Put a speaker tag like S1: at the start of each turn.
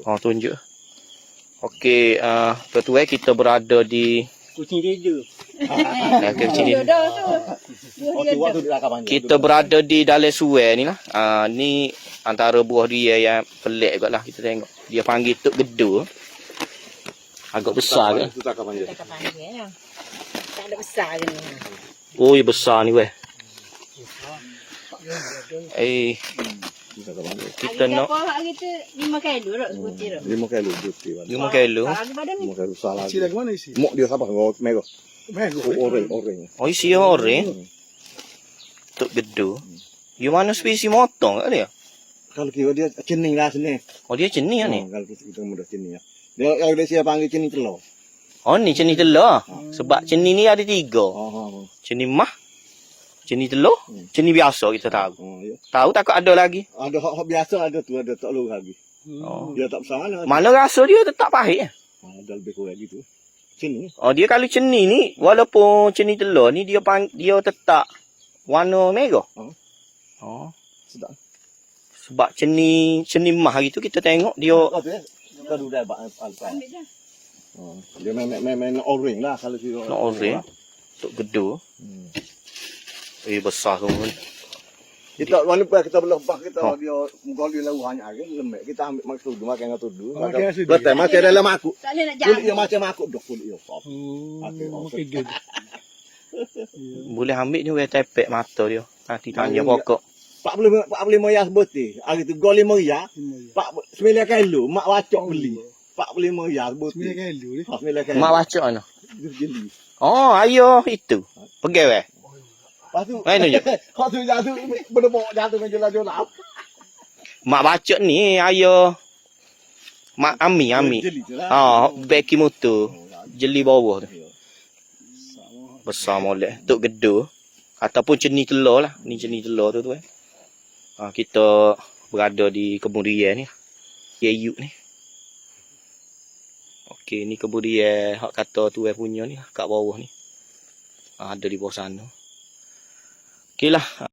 S1: Oh, tunjuk. Okey, tuan-tuan kita berada di
S2: Kucing dia.
S1: kita berada di dalam sungai ni lah. Ni antara buah dia yang pelik juga lah. Kita tengok. Dia panggil Tok Gedu. Agak besar ke?
S3: Tak panggil lah. Tak ada besar ke ni.
S1: Oh, ya besar ni weh. Kita nak
S3: Hari tu 5 kilo tak sebutir tak?
S4: 5 kilo juti.
S1: 5 kilo.
S3: Hari pada ni.
S4: 5 kilo salah.
S2: Isi lagi mana isi?
S4: Mok dia siapa? Mego.
S2: Mego.
S4: Orang.
S1: Oh, isi orang. Tok Gedu. You mana spesies motong ke dia?
S4: Kalau kira dia cening lah sini.
S1: Oh, dia cenih lah ni.
S4: Kalau kita mudah cening ya. Dia siapa panggil cening telur.
S1: Oh, ni cenih telur. Sebab cenih ni ada 3. Cenih mah, cenih telur, cenih biasa kita tahu.
S4: Ya.
S1: Tahu takut ada lagi.
S4: Ada hak biasa ada tu, ada tak lu lagi.
S1: Oh.
S4: Dia tak besar mana.
S1: Mana rasa dia tetap pahit.
S4: Ada lebih kurang gitu. Cening.
S1: Oh, dia kalau cenih ni, walaupun cenih telur ni dia tetap warna merah. Oh.
S4: Sedap.
S1: Sebab cenih mah hari tu kita tengok dia
S4: Kita dah buat alfa.
S3: Ambil dah.
S4: Dia main orange lah kalau kira.
S1: nak orang Tok Gedu. Besar semua.
S4: Kita walaupun kita lepas kita dia goli lau banyak lagi lembek kita ambil maksud makan dengan tudu. Betul macam dalam aku.
S3: Tak boleh nak
S4: Kulit
S3: jalan.
S4: dia macam aku dah kulit dia.
S2: Okey good.
S1: Boleh ambil ni weh tepek mata dia. Nanti tanya pokok.
S4: 45 ya sebeti. Hari tu gol 5 ya. 9 kilo mak wacok beli. 45 ya sebeti.
S2: 9 kilo ni.
S4: 9 kilo.
S1: Mak baca mana?
S4: Jeli.
S1: Oh, ayo itu. Pergi weh.
S4: Lepas tu.
S1: Main tunjuk.
S4: Kau tu jatuh berdebok jatuh dengan jola-jola.
S1: Mak baca ni ayo. Mak Ami.
S4: Jeli tu lah.
S1: Beki motor. Jeli bawah tu. Besar molek. Tok Gedu. Ataupun cenih telur lah. Ni cenih telur tu eh. Kita berada di kebun raya ni. Yeyuk ni. Okey, ni kebun raya hak kata tu punya ni kat bawah ni. Ada di bawah sana. Okeylah.